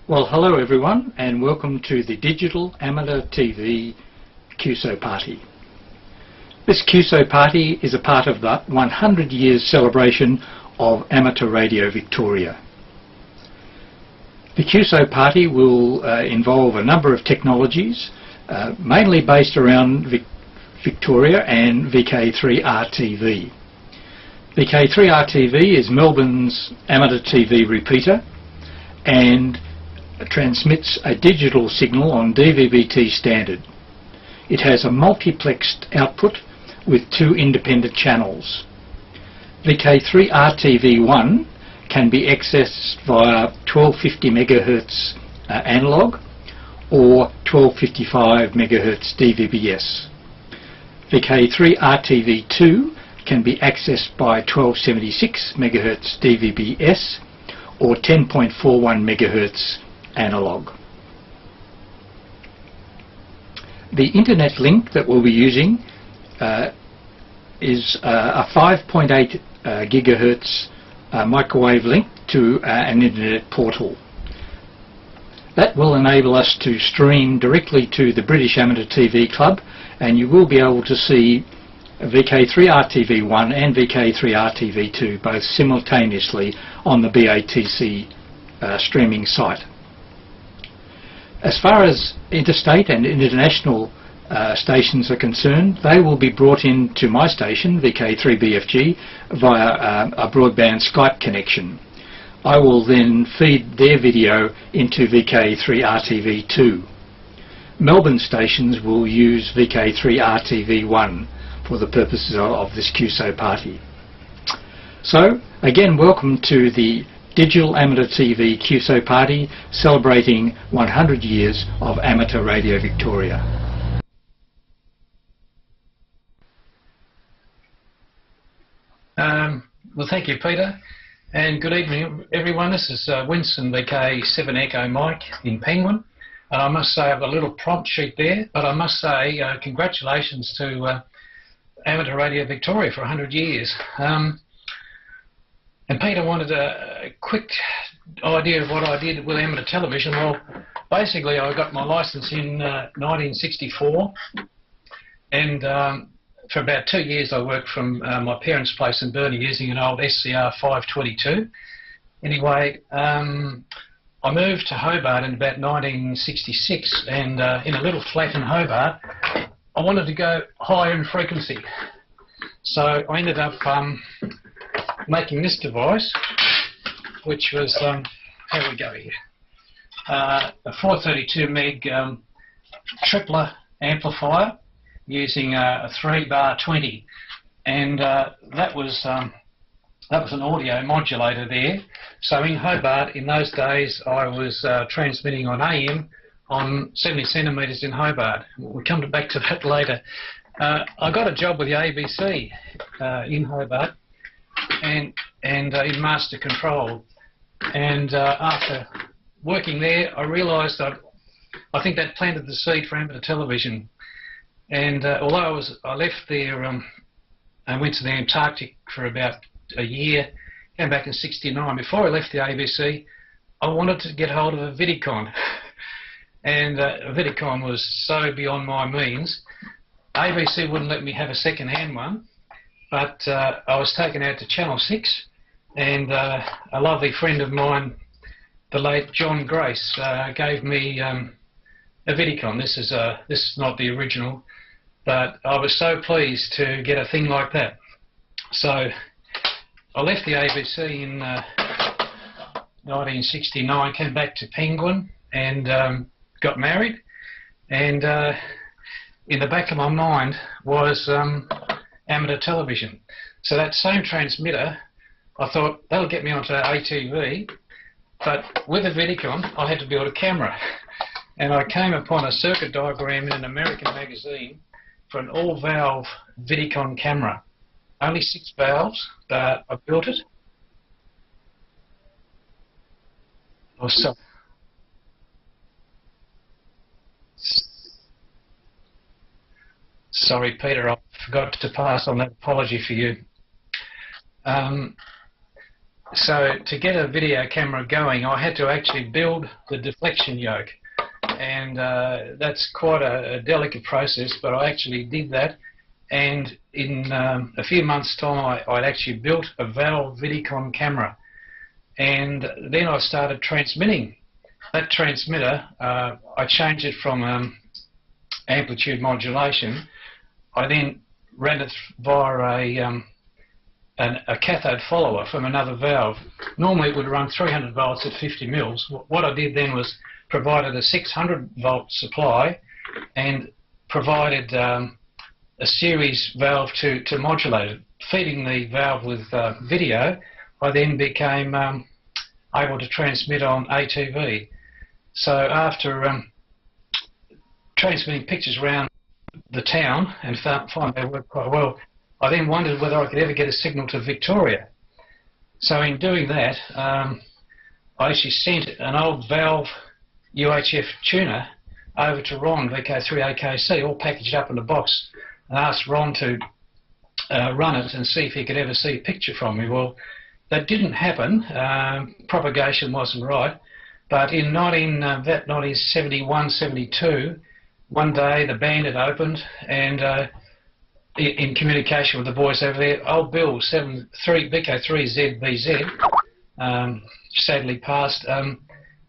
Well, hello everyone, and welcome to the Digital Amateur TV QSO party. This QSO party is a part of the 100 years celebration of Amateur Radio Victoria. The QSO party will involve a number of technologies, mainly based around Victoria and VK3RTV. VK3RTV is Melbourne's amateur TV repeater and transmits a digital signal on DVB-T standard. It has a multiplexed output with two independent channels. VK3RTV1 can be accessed via 1250 MHz analog or 1255 MHz DVB-S. VK3RTV2 can be accessed by 1276 MHz DVB-S or 10.41 MHz analog. The internet link that we'll be using is a 5.8 gigahertz microwave link to an internet portal. That will enable us to stream directly to the British Amateur TV Club, and you will be able to see VK3RTV1 and VK3RTV2 both simultaneously on the BATC streaming site. As far as interstate and international stations are concerned, they will be brought into my station, VK3BFG, via a broadband Skype connection. I will then feed their video into VK3RTV2. Melbourne stations will use VK3RTV1 for the purposes of this QSO party. So, again, welcome to the Digital Amateur TV QSO party celebrating 100 years of Amateur Radio Victoria. Well, thank you, Peter, and good evening, everyone. This is Winston VK7 Echo Mike in Penguin, and I must say I have a little prompt sheet there, but I must say congratulations to Amateur Radio Victoria for 100 years. And Peter wanted a quick idea of what I did with amateur television. Well, basically I got my licence in 1964, and for about 2 years I worked from my parents' place in Bendigo using an old SCR 522. Anyway, I moved to Hobart in about 1966, and in a little flat in Hobart I wanted to go higher in frequency. So I ended up making this device, which was, how we go here, a 432 meg tripler amplifier using a 3-bar 20, and that was an audio modulator there. So in Hobart in those days I was transmitting on AM on 70 centimetres in Hobart. We'll come back to that later. I got a job with the ABC in Hobart and in master control, and after working there I realised that I think that planted the seed for amateur television. And although I left there and went to the Antarctic for about a year, came back in '69. Before I left the ABC, I wanted to get hold of a Vidicon, and a Vidicon was so beyond my means. ABC wouldn't let me have a second-hand one, but I was taken out to Channel 6, and a lovely friend of mine, the late John Grace, gave me a Vidicon. This is not the original, but I was so pleased to get a thing like that. So I left the ABC in 1969, came back to Penguin and got married, and in the back of my mind was amateur television. So that same transmitter, I thought that'll get me onto ATV, but with a Vidicon I had to build a camera. And I came upon a circuit diagram in an American magazine for an all-valve Vidicon camera. Only 6 valves, but I built it. Oh, sorry, Peter, I forgot to pass on that apology for you. So to get a video camera going, I had to actually build the deflection yoke, and that's quite a delicate process, but I actually did that, and in a few months' time I'd actually built a valve Vidicon camera, and then I started transmitting. That transmitter, I changed it from amplitude modulation. I then ran it via a cathode follower from another valve. Normally it would run 300 volts at 50 mils. What I did then was provided a 600 volt supply and provided a series valve to modulate it. Feeding the valve with video, I then became able to transmit on ATV. So after transmitting pictures around the town and find they worked quite well, I then wondered whether I could ever get a signal to Victoria. So in doing that, I actually sent an old valve UHF tuner over to Ron, VK3AKC, all packaged up in a box, and asked Ron to run it and see if he could ever see a picture from me. Well, that didn't happen. Propagation wasn't right. But in 1971-72, one day the band had opened, and in communication with the boys over there, old Bill, VK3ZBZ, sadly passed,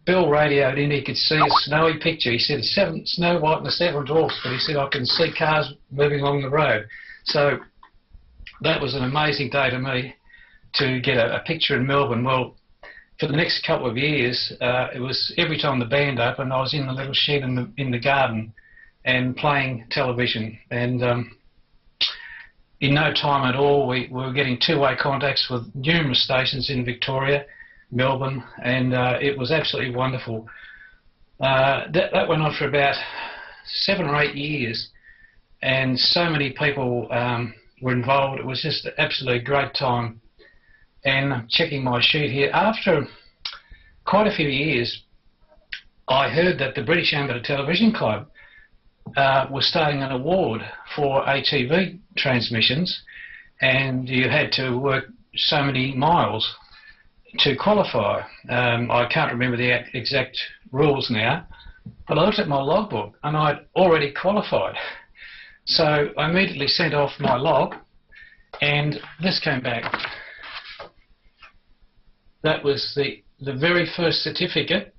Bill radioed in, he could see a snowy picture. He said, Snow White and the Seven Dwarfs, but he said, I can see cars moving along the road. So that was an amazing day to me, to get a picture in Melbourne. Well, for the next couple of years, it was every time the band opened, I was in the little shed in the garden and playing television. And in no time at all, we were getting two-way contacts with numerous stations in Victoria, Melbourne, and it was absolutely wonderful. That went on for about 7 or 8 years, and so many people were involved. It was just an absolutely great time. And checking my sheet here, after quite a few years, I heard that the British Amateur Television Club was starting an award for ATV transmissions, and you had to work so many miles to qualify. I can't remember the exact rules now, but I looked at my logbook and I'd already qualified. So I immediately sent off my log, and this came back. That was the very first certificate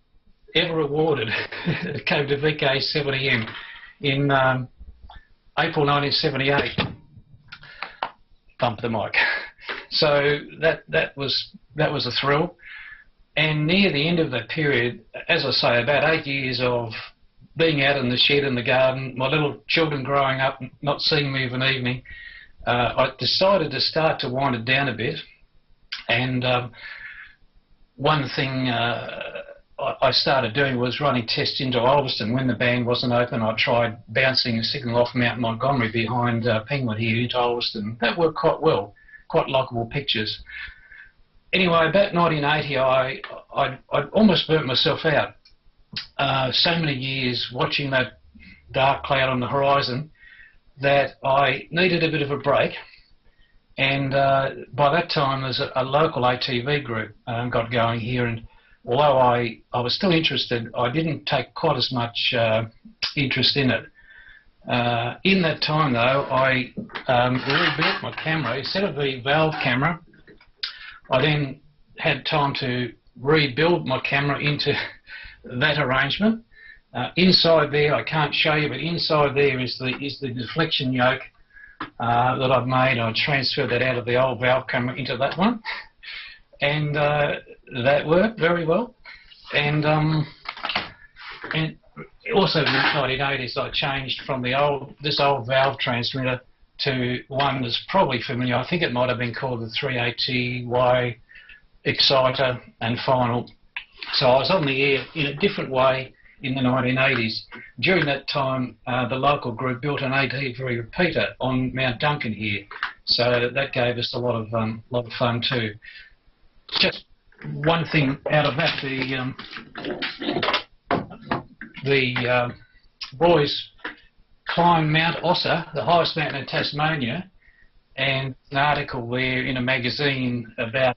ever awarded. It came to VK70M in April 1978. Bump the mic. So that was a thrill. And near the end of that period, as I say, about 8 years of being out in the shed in the garden, my little children growing up, not seeing me of an evening, I decided to start to wind it down a bit. And one thing I started doing was running tests into Ulverston. When the band wasn't open, I tried bouncing a signal off Mount Montgomery behind Penguin here into Ulverston. That worked quite well, quite likeable pictures. Anyway, about 1980, I'd almost burnt myself out. So many years watching that dark cloud on the horizon that I needed a bit of a break. And by that time, there's a local ATV group got going here, and although I was still interested, I didn't take quite as much interest in it. In that time, though, I rebuilt my camera. Instead of the valve camera, I then had time to rebuild my camera into that arrangement. Inside there, I can't show you, but inside there is the deflection yoke that I've made. I transferred that out of the old valve camera into that one, and that worked very well. And also in the 1980s, I changed from this old valve transmitter to one that's probably familiar. I think it might have been called the 380Y exciter and final. So I was on the air in a different way in the 1980s. During that time, the local group built an ATV repeater on Mount Duncan here, so that gave us a lot of fun too. Just one thing out of that, the boys climbed Mount Ossa, the highest mountain in Tasmania, and an article there in a magazine about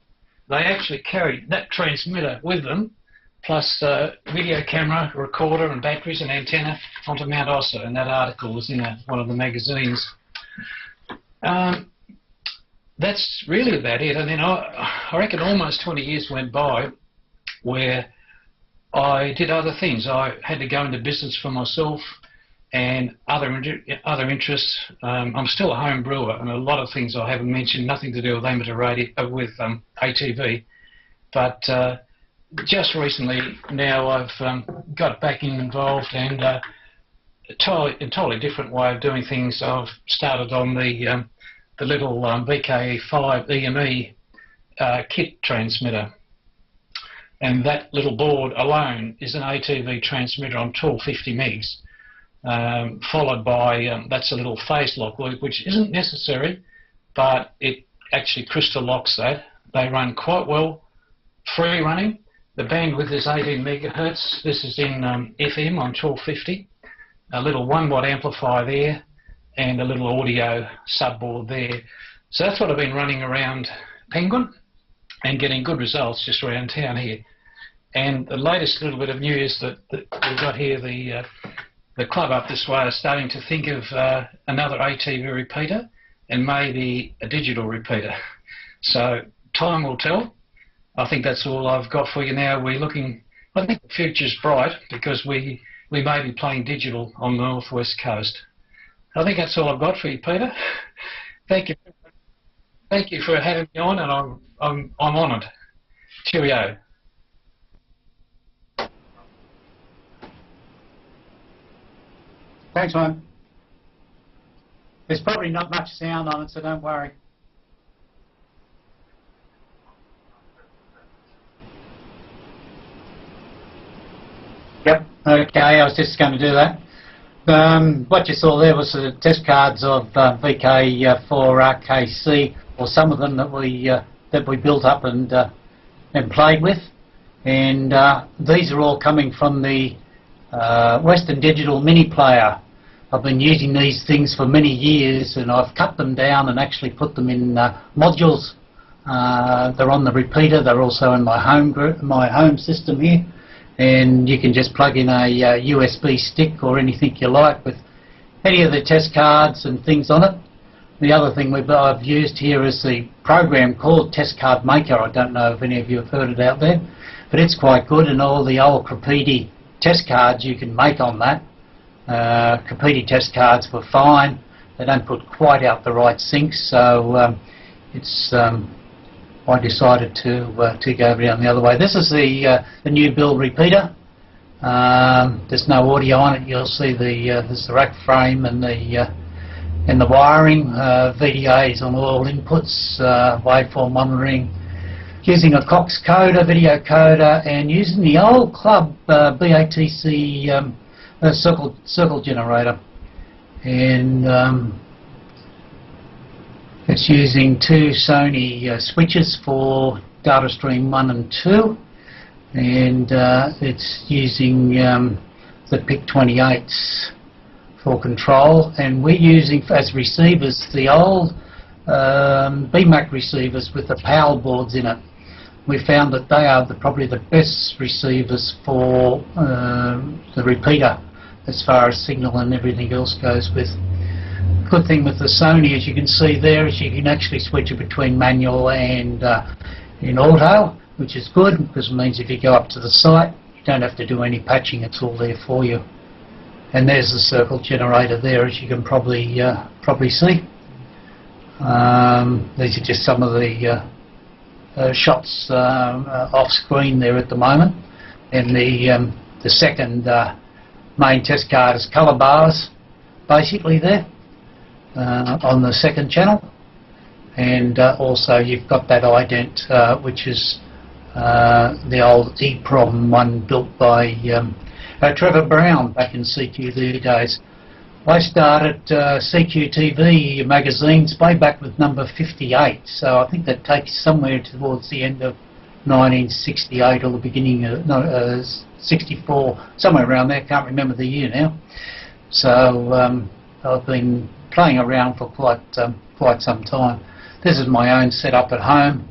they actually carried that transmitter with them, plus video camera, recorder and batteries and antenna onto Mount Ossa, and that article was in one of the magazines. That's really about it. And then I reckon almost 20 years went by where I did other things. I had to go into business for myself and other interests. I'm still a home brewer, and a lot of things I haven't mentioned, nothing to do with amateur radio, with ATV. But just recently now I've got back involved, and a totally different way of doing things. I've started on the little VK5 EME kit transmitter, and that little board alone is an ATV transmitter on 1250 megs, followed by that's a little phase lock loop, which isn't necessary, but it actually crystal locks that. They run quite well, free running. The bandwidth is 18 megahertz. This is in FM on 1250. A little 1 watt amplifier there, and a little audio subboard there. So that's what I've been running around Penguin and getting good results just around town here. And the latest little bit of news that we've got here, the club up this way are starting to think of another ATV repeater and maybe a digital repeater. So time will tell. I think that's all I've got for you now. We're looking, I think the future's bright because we may be playing digital on the northwest coast. I think that's all I've got for you, Peter. Thank you. Thank you for having me on, and I'm honoured. Cheerio. Thanks, man. There's probably not much sound on it, so don't worry. Yep. Okay, I was just going to do that. What you saw there was the test cards of VK4RKC, or some of them that we built up and played with, and these are all coming from the Western Digital Mini Player. I've been using these things for many years, and I've cut them down and actually put them in modules. They're on the repeater. They're also in my home system here. And you can just plug in a USB stick or anything you like with any of the test cards and things on it. The other thing I've used here is the program called Test Card Maker. I don't know if any of you have heard it out there, but it's quite good, and all the old Crepiti test cards you can make on that. Crepiti test cards were fine. They don't put quite out the right syncs, so I decided to go down the other way. This is the new build repeater. There's no audio on it. You'll see there's the rack frame and the wiring. VDAs on all inputs, waveform monitoring, using a Cox coder, video coder, and using the old club BATC circle generator. And it's using 2 Sony switches for data stream 1 and 2, and it's using the PIC28s for control, and we're using as receivers the old BMAC receivers with the PAL boards in it. We found that they are probably the best receivers for the repeater as far as signal and everything else goes with. Good thing with the Sony, as you can see there, is you can actually switch it between manual and in auto, which is good because it means if you go up to the site you don't have to do any patching, it's all there for you. And there's the circle generator there, as you can probably see. These are just some of the shots off screen there at the moment. And the second main test card is colour bars basically there. On the second channel, and also you've got that ident, which is the old EEPROM one built by Trevor Brown back in CQV days. I started CQ.TV magazines way back with number 58, so I think that takes somewhere towards the end of 1968 or the beginning of 64, somewhere around there. Can't remember the year now. So I've been playing around for quite some time. This is my own setup at home.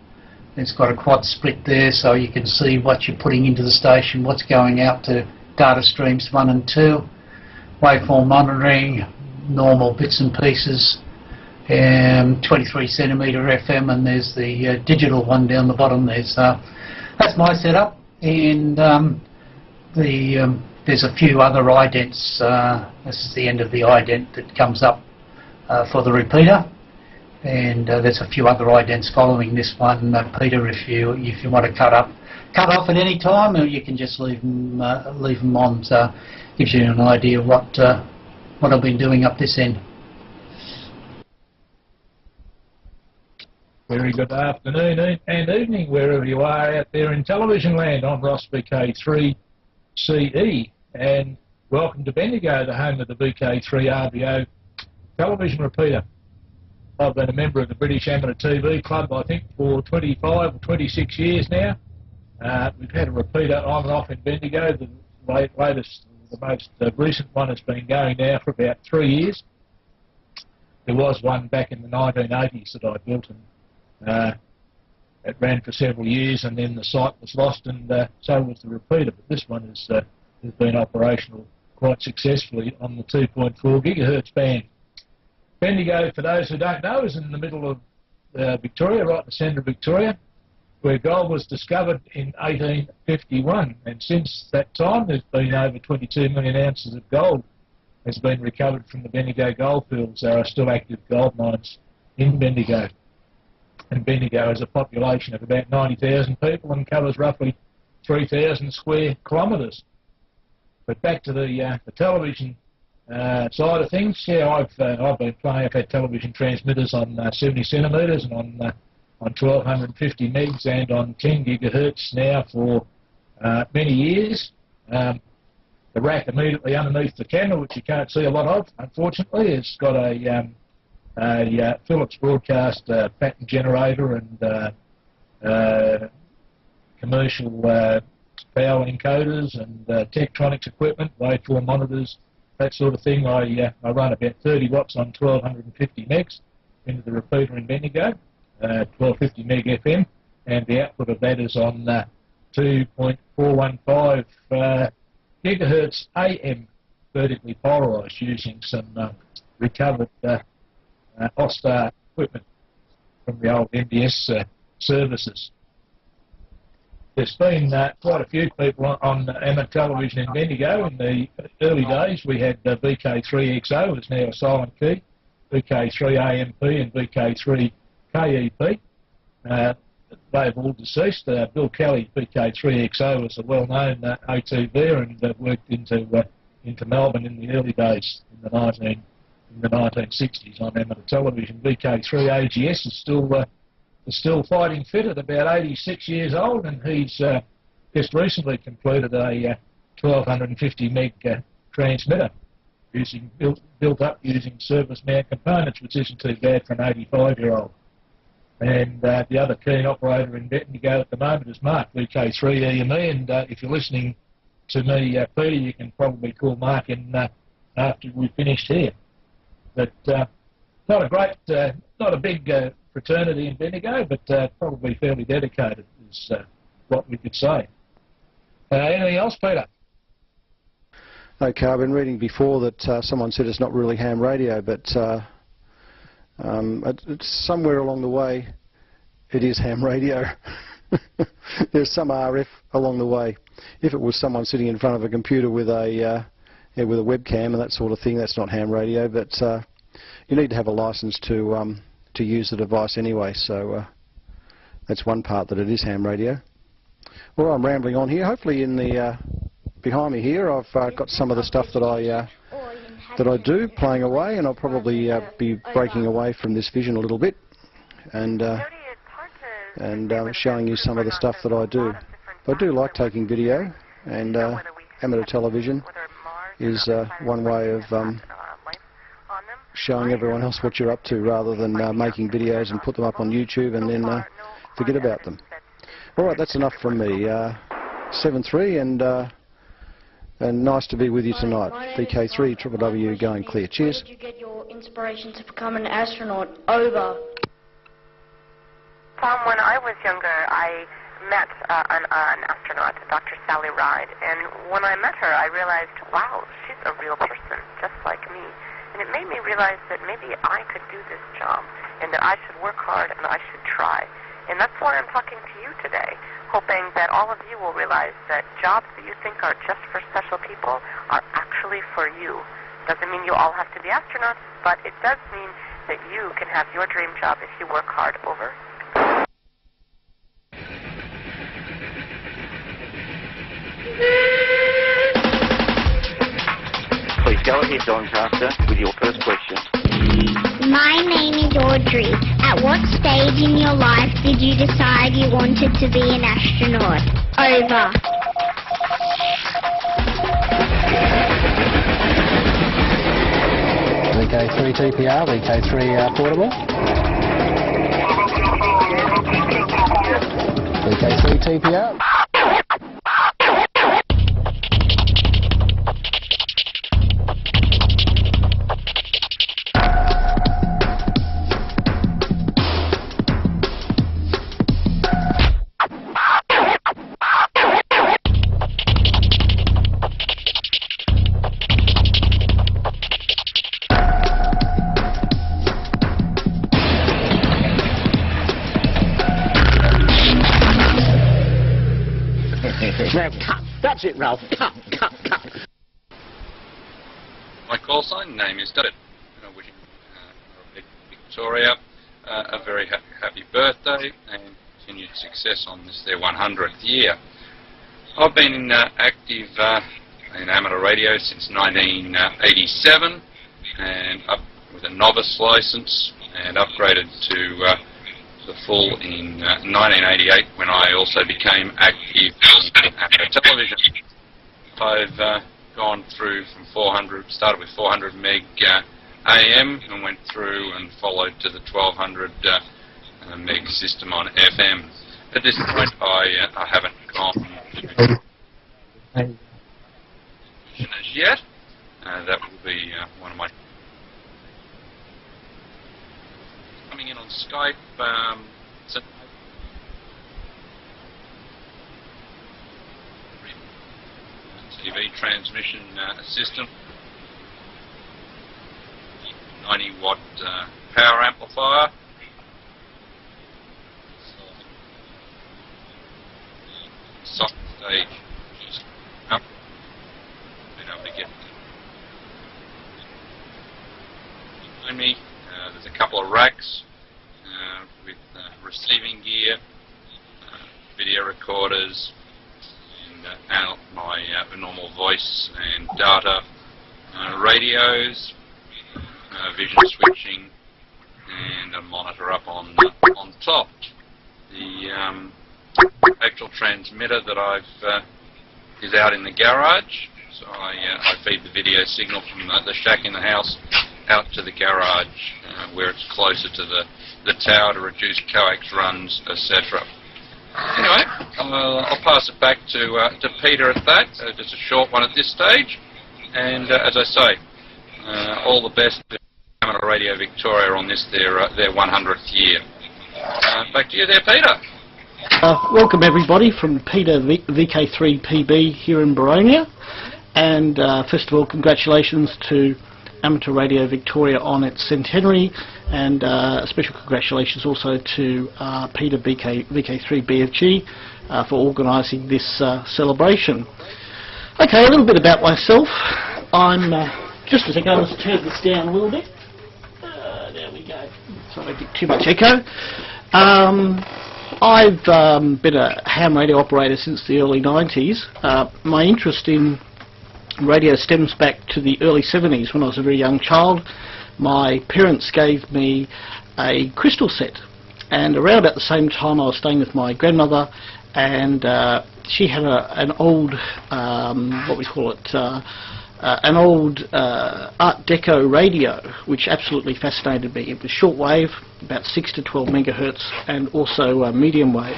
It's got a quad split there, so you can see what you're putting into the station, what's going out to data streams 1 and 2, waveform monitoring, normal bits and pieces, 23 centimetre FM, and there's the digital one down the bottom there. So that's my setup, and there's a few other idents. This is the end of the ident that comes up for the repeater, and there's a few other idents following this one, Peter. If you want to cut off at any time, or you can just leave them on. So gives you an idea what I've been doing up this end. Very good afternoon and evening wherever you are out there in television land. I'm Ross VK3CE, and welcome to Bendigo, the home of the VK3 RBO television repeater. I've been a member of the British AmateurLogic.TV club, I think, for 25 or 26 years now. We've had a repeater on and off in Bendigo. The latest, the most recent one has been going now for about 3 years. There was one back in the 1980s that I built, and it ran for several years, and then the site was lost, and so was the repeater. But this one has been operational quite successfully on the 2.4 gigahertz band. Bendigo, for those who don't know, is in the middle of Victoria, right in the centre of Victoria, where gold was discovered in 1851, and since that time there's been over 22 million ounces of gold has been recovered from the Bendigo goldfields. There are still active gold mines in Bendigo. And Bendigo has a population of about 90,000 people and covers roughly 3,000 square kilometres. But back to the television side of things. Yeah, I've been playing. I've had television transmitters on 70 centimetres and on 1250 megs and on 10 gigahertz now for many years. The rack immediately underneath the camera, which you can't see a lot of, unfortunately, has got a Philips broadcast pattern generator and commercial power encoders and Tektronix equipment, waveform monitors, that sort of thing. I run about 30 watts on 1250 megs into the repeater in Bendigo, 1250 meg FM, and the output of that is on 2.415 gigahertz AM, vertically polarised, using some recovered Xtra equipment from the old MBS services. There's been quite a few people on amateur television in Bendigo. In the early days we had VK3 XO, is now a silent key, VK3 AMP and VK3 KEP. They've all deceased. Bill Kelly, VK3 XO, was a well-known ATV and worked into Melbourne in the early days in the 1960s on amateur television. VK3 AGS is still fighting fit at about 86 years old, and he's just recently completed a 1250 meg transmitter built up using surface mount components, which isn't too bad for an 85-year-old. And the other keen operator in Bendigo at the moment is Mark, VK3 EME, and if you're listening to me, Peter, you can probably call Mark in after we've finished here. But not a big fraternity in Bendigo, but probably fairly dedicated is what we could say. Anything else, Peter? Okay, I've been reading before that someone said it's not really ham radio, but it's somewhere along the way it is ham radio. There's some RF along the way. If it was someone sitting in front of a computer with a webcam and that sort of thing, that's not ham radio, but you need to have a license to use the device anyway, so that's one part that it is ham radio. Well, I'm rambling on here. Hopefully in the behind me here I've got some of the stuff that I do playing away, and I'll probably be breaking away from this vision a little bit and showing you some of the stuff that I do. I do like taking video, and amateur television is one way of showing everyone else what you're up to, rather than making videos and put them up on YouTube and then forget about them. Alright, that's enough from me. 7-3, and nice to be with you tonight. VK3 WW going clear. Cheers. Where did you get your inspiration to become an astronaut? Over. Tom, when I was younger, I met an astronaut, Dr. Sally Ride, and when I met her, I realized, wow, she's a real person, just like me. And it made me realize that maybe I could do this job, and that I should work hard and I should try. And that's why I'm talking to you today, hoping that all of you will realize that jobs that you think are just for special people are actually for you. Doesn't mean you all have to be astronauts, but it does mean that you can have your dream job if you work hard. Over. Please go ahead, Doncaster, with your first question. My name is Audrey. At what stage in your life did you decide you wanted to be an astronaut? Over. VK3 TPR, VK3 portable. VK3 TPR. Now cut. That's it, Ralph. Cut. My call sign name is David. Wishing Victoria a very happy birthday and continued success on this their 100th year. I've been active in amateur radio since 1987 and up with a novice license and upgraded to the full in 1988 when I also became active in amateur television. I've gone through from 400, started with 400 meg AM and went through and followed to the 1200 meg system on FM. At this point I haven't gone to as yet. That will be one of my coming in on Skype. TV transmission system, 90 watt power amplifier, soft stage up, been able to get behind me. There's a couple of racks with receiving gear, video recorders, and my normal voice and data radios, vision switching, and a monitor up on top. The actual transmitter that I've is out in the garage, so I feed the video signal from the shack in the house out to the garage where it's closer to the tower to reduce coax runs, etc. Anyway, I'll pass it back to Peter at that, just a short one at this stage, and as I say, all the best to Amateur Radio Victoria on this their 100th year. Back to you there, Peter. Welcome everybody from Peter VK3PB here in Baronia, and first of all congratulations to Amateur Radio Victoria on its centenary, and special congratulations also to Peter VK3BFG for organising this celebration. Okay, a little bit about myself. I'm just a second, let's turn this down a little bit. There we go, so I don't get too much echo. I've been a ham radio operator since the early 90s. My interest in radio stems back to the early 70s when I was a very young child. My parents gave me a crystal set, and around at the same time I was staying with my grandmother, and she had an old, what we call it, an old Art Deco radio, which absolutely fascinated me. It was shortwave, about 6 to 12 megahertz, and also medium wave.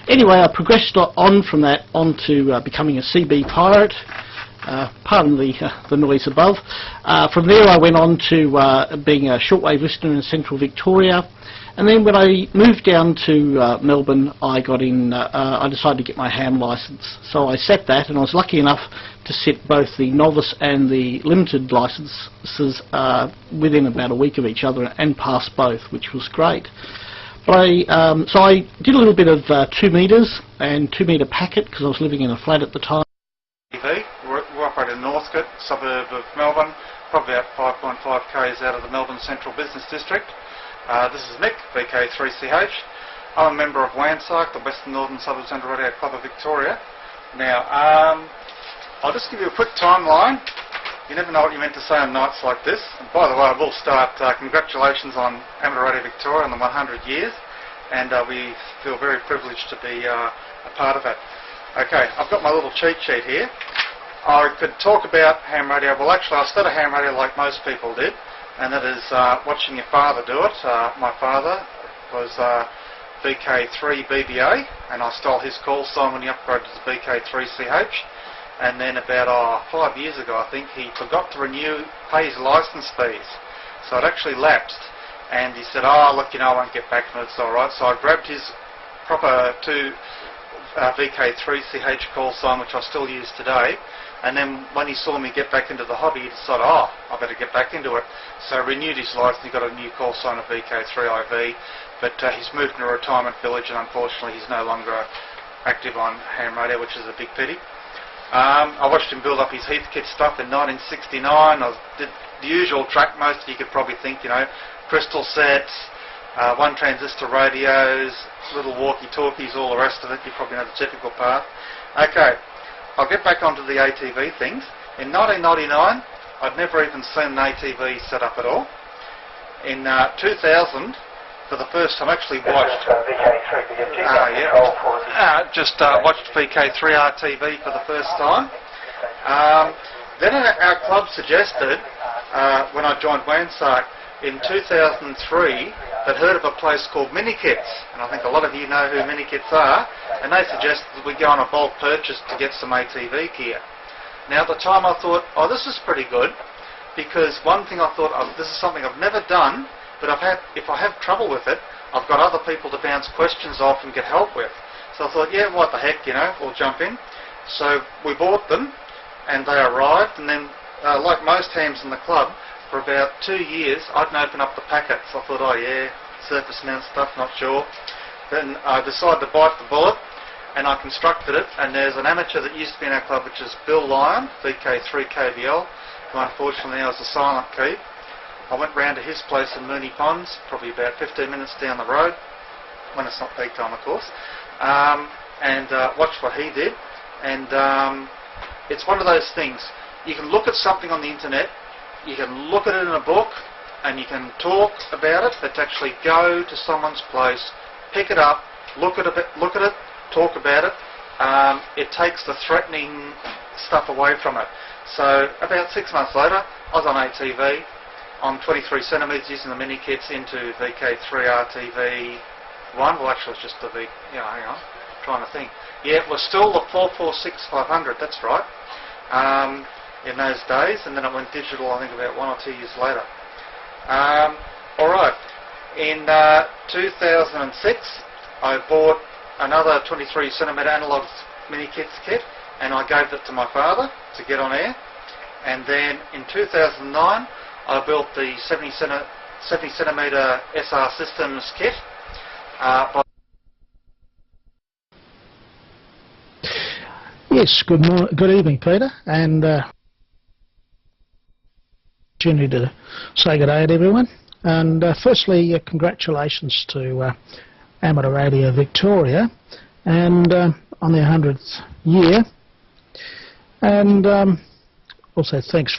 Anyway, I progressed on from that onto becoming a CB pirate. Pardon the noise above. From there I went on to being a shortwave listener in central Victoria, And then when I moved down to Melbourne, I decided to get my ham licence. So I sat that, and I was lucky enough to sit both the novice and the limited licences within about a week of each other and pass both, which was great. But so I did a little bit of 2 metres and 2 metre packet because I was living in a flat at the time. We operate in Northcote, suburb of Melbourne, probably about 5.5 k's out of the Melbourne Central Business District. This is Nick, VK3CH. I'm a member of WANSARC, the Western Northern Suburbs Amateur Radio Club of Victoria. Now, I'll just give you a quick timeline. You never know what you're meant to say on nights like this. And by the way, I will start, congratulations on Amateur Radio Victoria on the 100 years, and we feel very privileged to be a part of it. Okay, I've got my little cheat sheet here. I could talk about ham radio. Well, actually, I started ham radio like most people did, and that is watching your father do it. My father was VK3 BBA, and I stole his call sign when he upgraded to VK3CH. And then about 5 years ago, I think, he forgot to pay his licence fees. So it actually lapsed, and he said, "Oh, look, you know, I won't get back from it, it's all right." So I grabbed his proper VK3CH call sign, which I still use today. And then when he saw me get back into the hobby, he decided, "Oh, I better get back into it." So renewed his licence. He got a new call sign of VK3IV, but he's moved to a retirement village, and unfortunately he's no longer active on ham radio, which is a big pity. I watched him build up his Heathkit stuff in 1969. I did the usual track most you could probably think, you know, crystal sets, 1 transistor radios, little walkie-talkies, all the rest of it. You probably know the typical part. Okay, I'll get back onto the ATV things. In 1999, I'd never even seen an ATV set up at all. In 2000, for the first time, actually watched watched VK3RTV for the first time. Then our club suggested, when I joined WANSARC in 2003, they'd heard of a place called Minikits, and I think a lot of you know who Minikits are, and they suggested that we go on a bulk purchase to get some ATV gear. Now at the time I thought, oh, this is pretty good, because one thing I thought, oh, this is something I've never done, but if I have trouble with it, I've got other people to bounce questions off and get help with. So I thought, yeah, what the heck, you know, we'll jump in. So we bought them, and they arrived, and then, like most hams in the club, for about 2 years, I didn't open up the packets. I thought, oh yeah, surface mount stuff, not sure. Then I decided to bite the bullet, and I constructed it, and there's an amateur that used to be in our club, which is Bill Lyon, VK3KBL, who unfortunately now is a silent keep. I went round to his place in Mooney Ponds, probably about 15 minutes down the road, when it's not peak time, of course, and watched what he did. And it's one of those things. You can look at something on the internet, you can look at it in a book, and you can talk about it, but to actually go to someone's place, pick it up, look at it, talk about it, it takes the threatening stuff away from it. So about 6 months later, I was on ATV, on 23 centimetres using the mini kits into VK3RTV1. Well, actually, it's just the hang on, trying to think. Yeah, it was still the 446-500. That's right. In those days, and then it went digital. I think about 1 or 2 years later. All right. In 2006, I bought another 23 centimetre analog mini kits kit, and I gave it to my father to get on air. And then in 2009. I built the 70 centimetre SR Systems kit. Yes, good evening, Peter, and opportunity to say good day to everyone. And firstly, congratulations to Amateur Radio Victoria, and on their 100th year. And also, thanks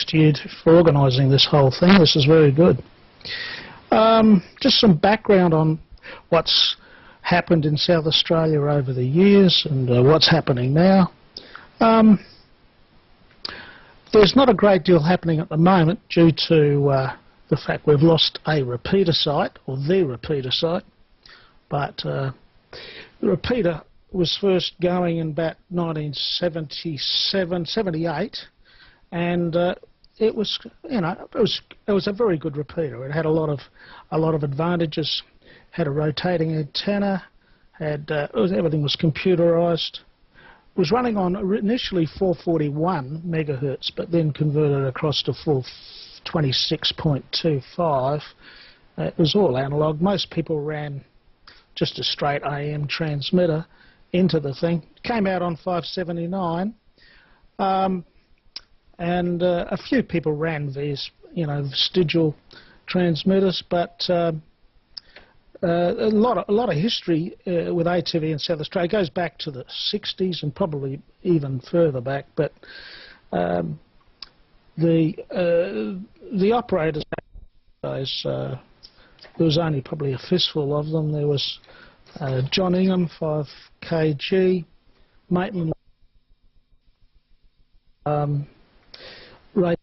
to you for organising this whole thing. This is very good. Just some background on what's happened in South Australia over the years and what's happening now. There's not a great deal happening at the moment due to the fact we've lost a repeater site, or the repeater site. But the repeater was first going in about 1977, 78. And it was, you know, it was a very good repeater. It had a lot of advantages had a rotating antenna, had everything was computerised. It was running on initially 441 megahertz, but then converted across to 426.25. It was all analog. Most people ran just a straight AM transmitter into the thing. Came out on 579, and a few people ran these, vestigial transmitters, but a lot of history with ATV in South Australia. It goes back to the 60s and probably even further back. But the operators, there was only probably a fistful of them. There was John Ingham, 5kg, Maitland, Ray.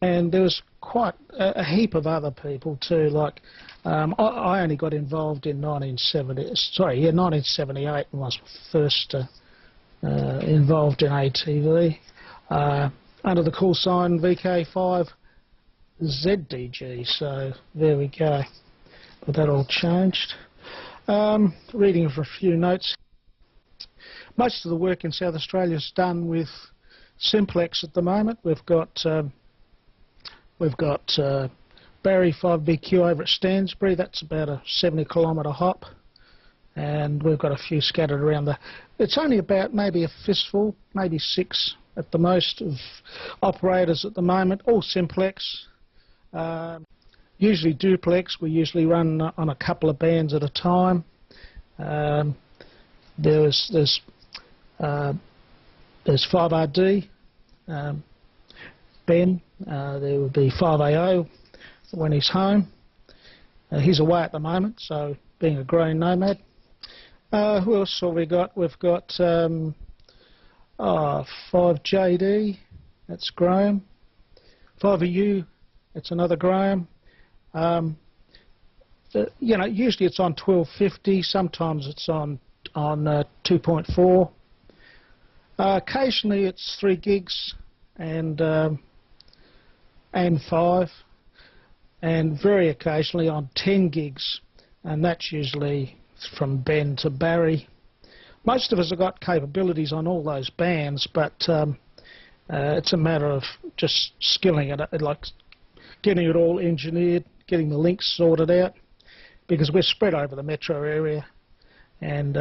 And there was quite a heap of other people too. Like I only got involved in 1978 when I was first involved in ATV under the call sign VK5ZDG. So there we go. But that all changed. Reading for a few notes. Most of the work in South Australia is done with simplex at the moment. We've got Barry 5BQ over at Stansbury. That's about a 70-kilometre hop, and we've got a few scattered around the. It's only about maybe a fistful, maybe 6 at the most of operators at the moment, all simplex. Usually duplex. We usually run on a couple of bands at a time. There's 5RD. Ben, there would be 5AO when he's home. He's away at the moment, so being a growing nomad. Who else have we got? We've got 5JD, that's Graham. 5EU, it's another Graham. Usually it's on 1250, sometimes it's on 2.4. Occasionally it's 3 gigs and 5, and very occasionally on 10 gigs, and that's usually from Ben to Barry. Most of us have got capabilities on all those bands, but it's a matter of just skilling it, like getting it all engineered, getting the links sorted out, because we're spread over the metro area, and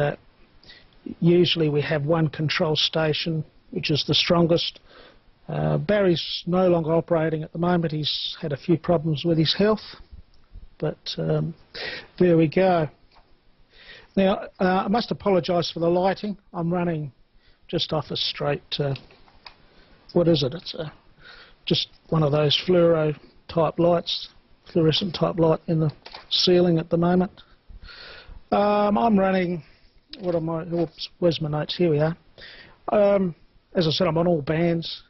usually we have one control station, which is the strongest. Barry's no longer operating at the moment. He's had a few problems with his health, but there we go. Now, I must apologise for the lighting. I'm running just off a straight, what is it? It's just one of those fluorescent type light in the ceiling at the moment. I'm running, oops, where's my notes? Here we are. As I said, I'm on all bands.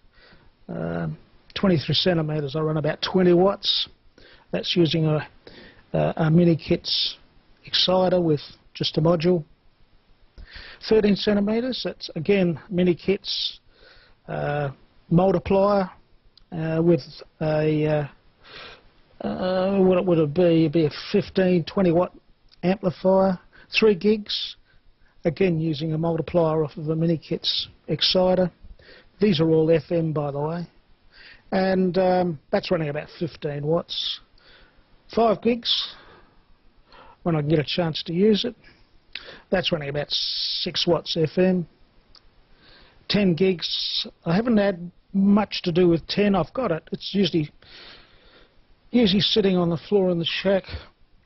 23 centimetres, I run about 20 watts. That's using a mini kits exciter with just a module. 13 centimetres, that's again mini kits multiplier with a what would it be? It'd be a 15-20 watt amplifier. 3 gigs, again using a multiplier off of a mini kits exciter. These are all FM, by the way, and that's running about 15 watts. 5 gigs, when I can get a chance to use it, that's running about 6 watts FM. 10 gigs, I haven't had much to do with 10. I've got it. It's usually sitting on the floor in the shack.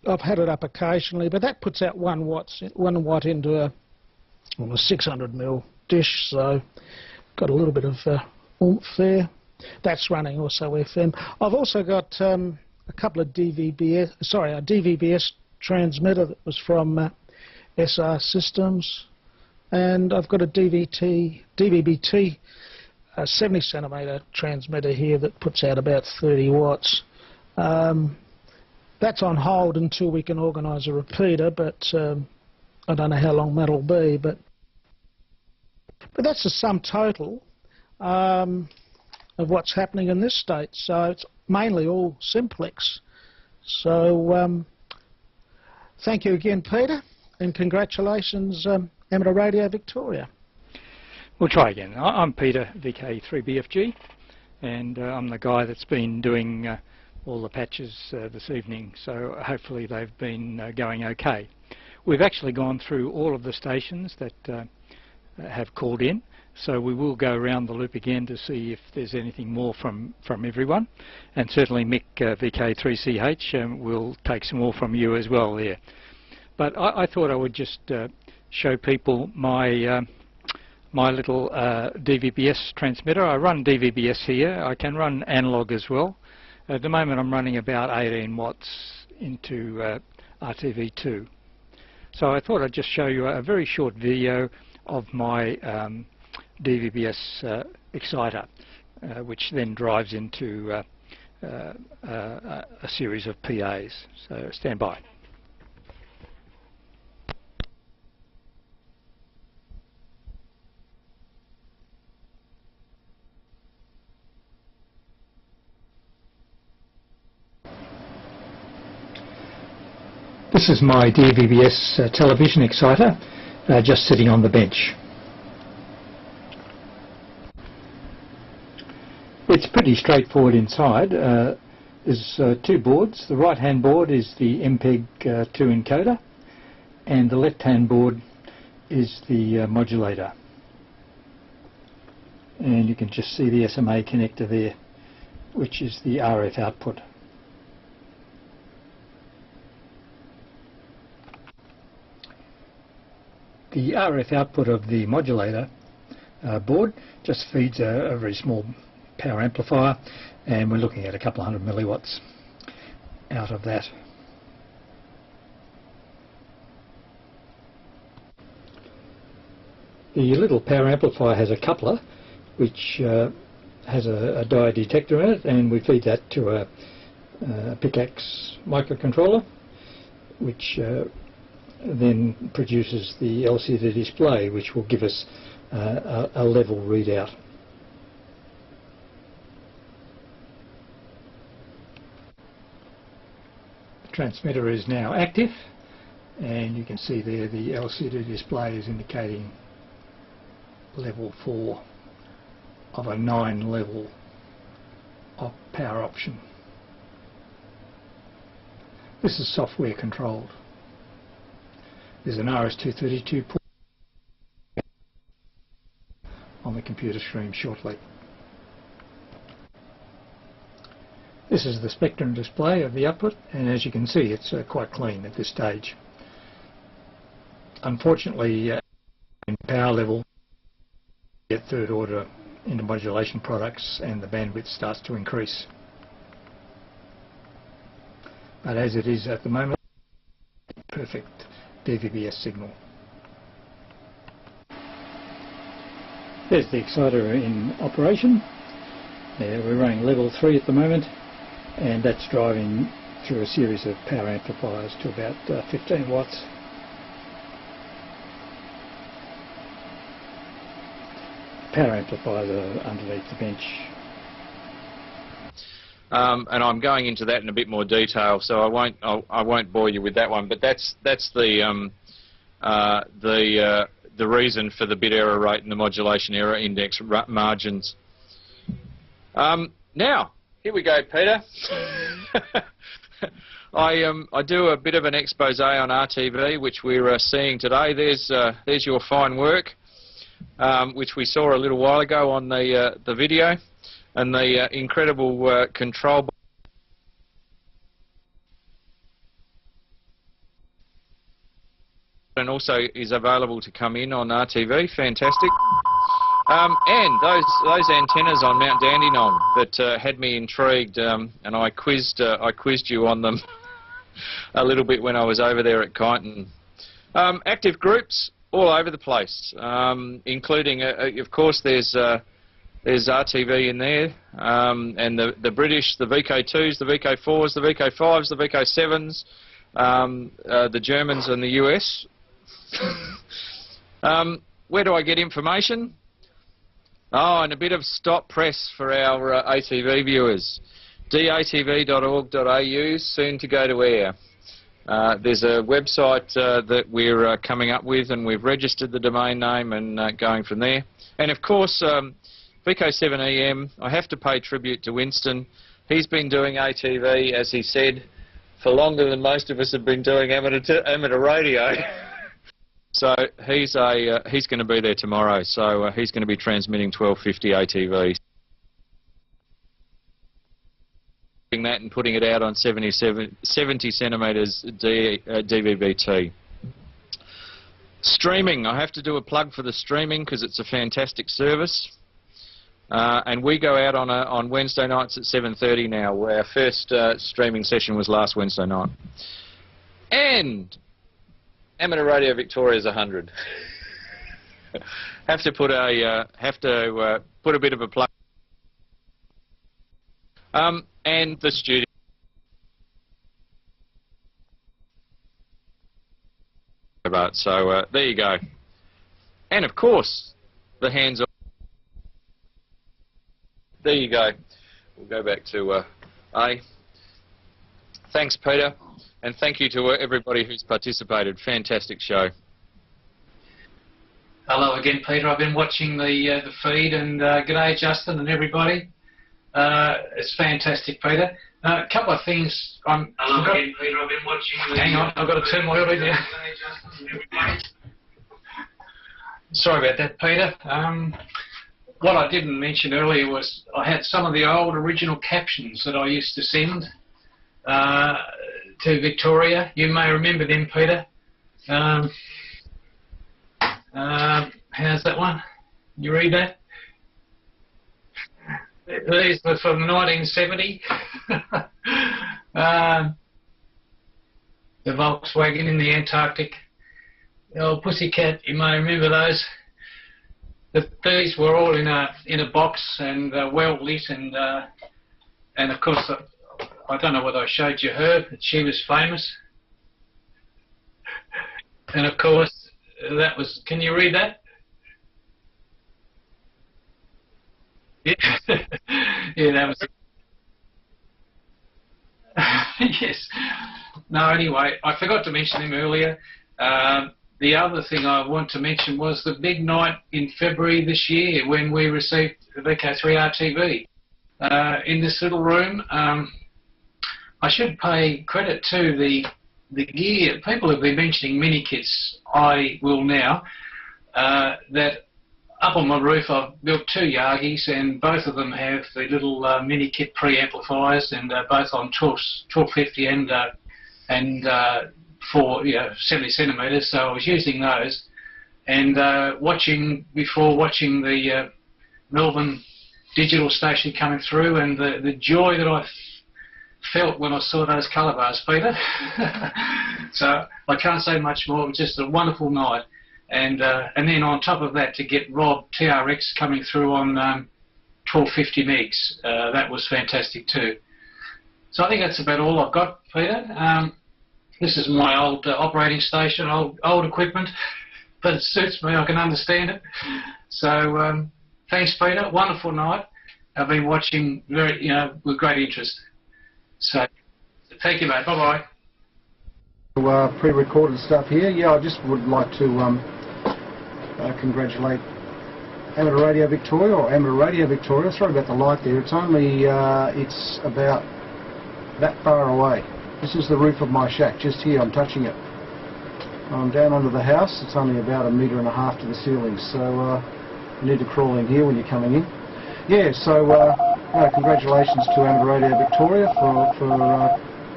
I've had it up occasionally, but that puts out 1 watt into a 600mm dish, so got a little bit of oomph there. That's running also FM. I've also got a couple of a DVBS transmitter that was from SR Systems, and I've got a DVB-T 70 centimetre transmitter here that puts out about 30 watts. That's on hold until we can organise a repeater, but I don't know how long that'll be, but that's the sum total. of what's happening in this state. So it's mainly all simplex. So thank you again, Peter, and congratulations, Amateur Radio Victoria. We'll try again. I'm Peter, VK3BFG, and I'm the guy that's been doing all the patches this evening, so hopefully they've been going okay. We've actually gone through all of the stations that have called in, so we will go around the loop again to see if there's anything more from everyone, and certainly Mick, VK3CH, will take some more from you as well there. But I thought I would just show people my my little DVBS transmitter. I run DVBS here. I can run analog as well. At the moment I'm running about 18 watts into RTV2. So I thought I'd just show you a very short video of my DVBS exciter, which then drives into a series of PAs. So stand by. This is my DVBS television exciter, just sitting on the bench. It's pretty straightforward inside. There's two boards. The right hand board is the MPEG-2 encoder, and the left hand board is the modulator. And you can just see the SMA connector there, which is the RF output. The RF output of the modulator board just feeds a very small power amplifier, and we're looking at a couple of 100 milliwatts out of that. The little power amplifier has a coupler which has a dye detector in it, and we feed that to a Pickaxe microcontroller, which then produces the LCD display, which will give us a level readout. The transmitter is now active, and you can see there the LCD display is indicating level 4 of a 9 level of power option. This is software controlled. There's an RS-232 port on the computer screen shortly. This is the spectrum display of the output, and as you can see, it's quite clean at this stage. Unfortunately, in power level, you get third order intermodulation products and the bandwidth starts to increase. But as it is at the moment, perfect DVBS signal. There's the exciter in operation. We're running level 3 at the moment, and that's driving through a series of power amplifiers to about 15 watts. Power amplifiers are underneath the bench. And I'm going into that in a bit more detail, so I won't bore you with that one. But that's the reason for the bit error rate and the modulation error index margins. Now here we go, Peter. I do a bit of an expose on RTV, which we're seeing today. There's your fine work, which we saw a little while ago on the video. And the incredible control, and also is available to come in on RTV. Fantastic. And those antennas on Mount Dandenong that had me intrigued, and I quizzed you on them a little bit when I was over there at Kyneton. Active groups all over the place, including, of course, there's RTV in there, and the British, the VK2s, the VK4s, the VK5s, the VK7s, the Germans and the US. Where do I get information? Oh, and a bit of stop press for our ATV viewers. DATV.org.au, soon to go to air. There's a website that we're coming up with, and we've registered the domain name and going from there. And of course, VK7EM, I have to pay tribute to Winston. He's been doing ATV, as he said, for longer than most of us have been doing amateur radio. So he's going to be there tomorrow. So he's going to be transmitting 1250 ATV. That and putting it out on 70 centimetres DVB-T. Streaming, I have to do a plug for the streaming because it's a fantastic service. And we go out on Wednesday nights at 7:30 now. Our first streaming session was last Wednesday night. And Amateur Radio Victoria's 100. Have to put a bit of a plug. And the studio. So there you go. And of course, the hands-on. There you go. We'll go back to A. Thanks, Peter, and thank you to everybody who's participated. Fantastic show. Hello again, Peter. I've been watching the feed, and g'day, Justin, and everybody. It's fantastic, Peter. A couple of things. Hello again, Peter. I've been watching. Hang on, I've got to turn my audio down. Sorry about that, Peter. What I didn't mention earlier was I had some of the old original captions that I used to send to Victoria. You may remember them, Peter. How's that one? You read that? These were from 1970. The Volkswagen in the Antarctic. The old Pussycat, you may remember those. These were all in a box and well lit, and of course I don't know whether I showed you her, but she was famous. And of course that was. Can you read that? Yeah, yeah, that was. Yes. No, anyway, I forgot to mention him earlier. The other thing I want to mention was the big night in February this year when we received the VK3RTV in this little room. I should pay credit to the gear. People have been mentioning mini kits. I will now. That up on my roof I've built two Yagis, and both of them have the little mini kit pre-amplifiers, and both on 1250 and for 70 centimetres, so I was using those, and before watching the Melbourne digital station coming through, and the joy that I felt when I saw those colour bars, Peter. So I can't say much more. It was just a wonderful night, and then on top of that, to get Rob TRX coming through on 1250 megs, that was fantastic too. So I think that's about all I've got, Peter. This is my old operating station, old equipment, but it suits me. I can understand it. So thanks, Peter. Wonderful night. I've been watching with great interest. So thank you, mate. Bye bye. Pre-recorded stuff here. Yeah, I just would like to congratulate Amateur Radio Victoria, or Amateur Radio Victoria. Sorry about the light there. It's only it's about that far away. This is the roof of my shack, just here. I'm touching it. I'm down under the house. It's only about 1.5 meters to the ceiling, so you need to crawl in here when you're coming in. Yeah, so congratulations to Amateur Radio Victoria for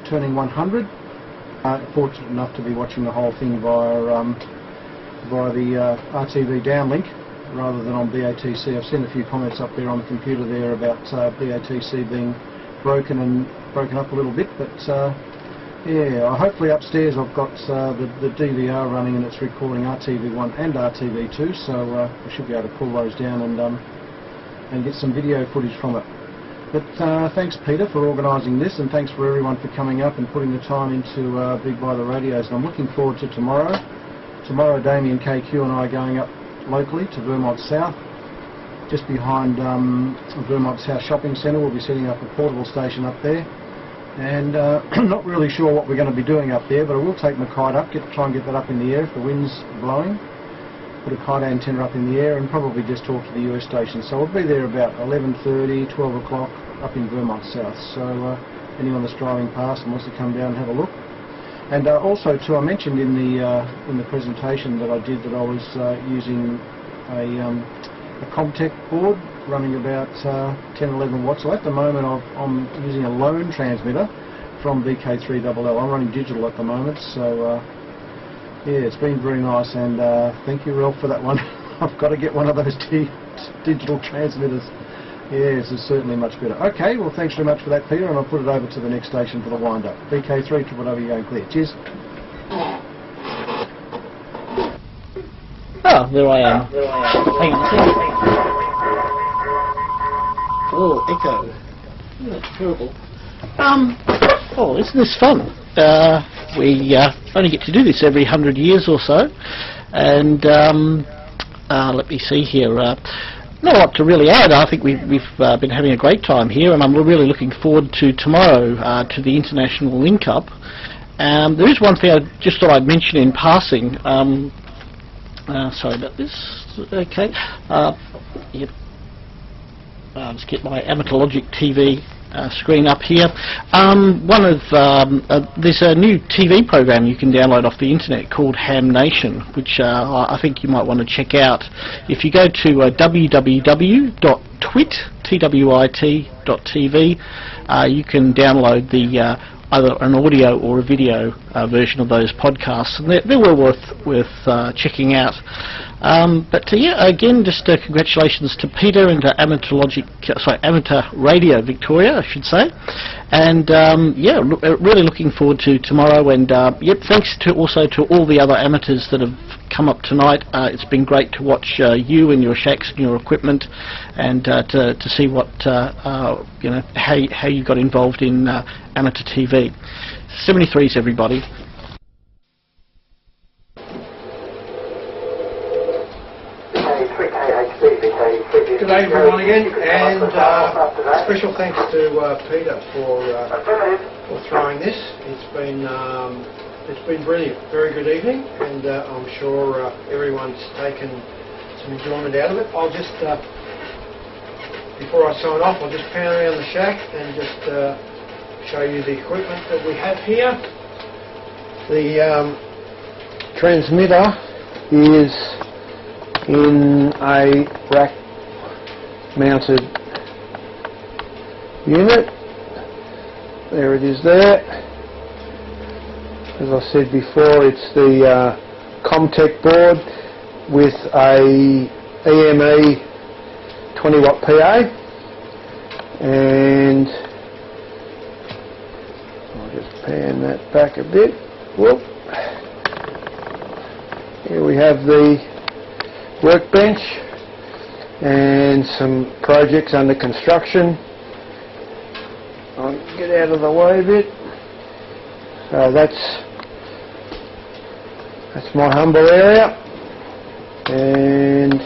turning 100. Fortunate enough to be watching the whole thing via the RTV downlink rather than on BATC. I've seen a few comments up there on the computer there about BATC being broken up a little bit, but yeah, hopefully upstairs I've got the DVR running and it's recording RTV1 and RTV2, so we should be able to pull those down and get some video footage from it. But thanks, Peter, for organising this, and thanks for everyone for coming up and putting the time into Big by the Radios. And I'm looking forward to tomorrow. Tomorrow, Damien KQ and I are going up locally to Vermont South just behind Vermont South Shopping Centre. We'll be setting up a portable station up there. And I'm not really sure what we're going to be doing up there, but I will take my kite up, try and get that up in the air if the wind's blowing. Put a kite antenna up in the air and probably just talk to the US station. So I'll be there about 11:30, 12 o'clock up in Vermont South. So anyone that's driving past and wants to come down and have a look. And also too, I mentioned in the presentation that I did that I was using a Comtech board running about 10-11 watts. So at the moment I'm using a lone transmitter from VK3LL. I'm running digital at the moment, so yeah, it's been very nice, and thank you, Ralph, for that one. I've got to get one of those digital transmitters. Yes, it's certainly much better. Okay, well thanks very much for that, Peter, and I'll put it over to the next station for the wind-up. VK3, you're going clear. Cheers. Oh, there I am. Hang on a second. Oh, echo. Oh, that's terrible. Oh, isn't this fun? We only get to do this every 100 years or so, and let me see here. Not a lot to really add. I think we've been having a great time here, and I'm really looking forward to tomorrow to the International Link-Up. There is one thing I just thought I'd mention in passing. Sorry about this. Okay. Yep. I'll just get my AmateurLogic.TV screen up here. There's a new TV program you can download off the internet called Ham Nation, which I think you might want to check out. If you go to www.twit.tv, you can download the either an audio or a video version of those podcasts, and they're well worth checking out. But yeah, again, just congratulations to Peter and to Amateur Radio Victoria, I should say. And yeah, really looking forward to tomorrow. And yep, thanks also to all the other amateurs that have come up tonight. It's been great to watch you and your shacks and your equipment, and to see what you know, how you got involved in amateur TV. 73s, everybody. Good day everyone again, and special thanks to Peter for throwing this. It's been brilliant, very good evening, and I'm sure everyone's taken some enjoyment out of it. I'll just before I sign off, I'll just pan around the shack and just show you the equipment that we have here. The transmitter is in a rack mounted unit. There it is there. As I said before, it's the Comtech board with a EME 20 watt PA, and I'll just pan that back a bit. Whoop. Here we have the workbench and some projects under construction. I'll get out of the way a bit. So that's my humble area, and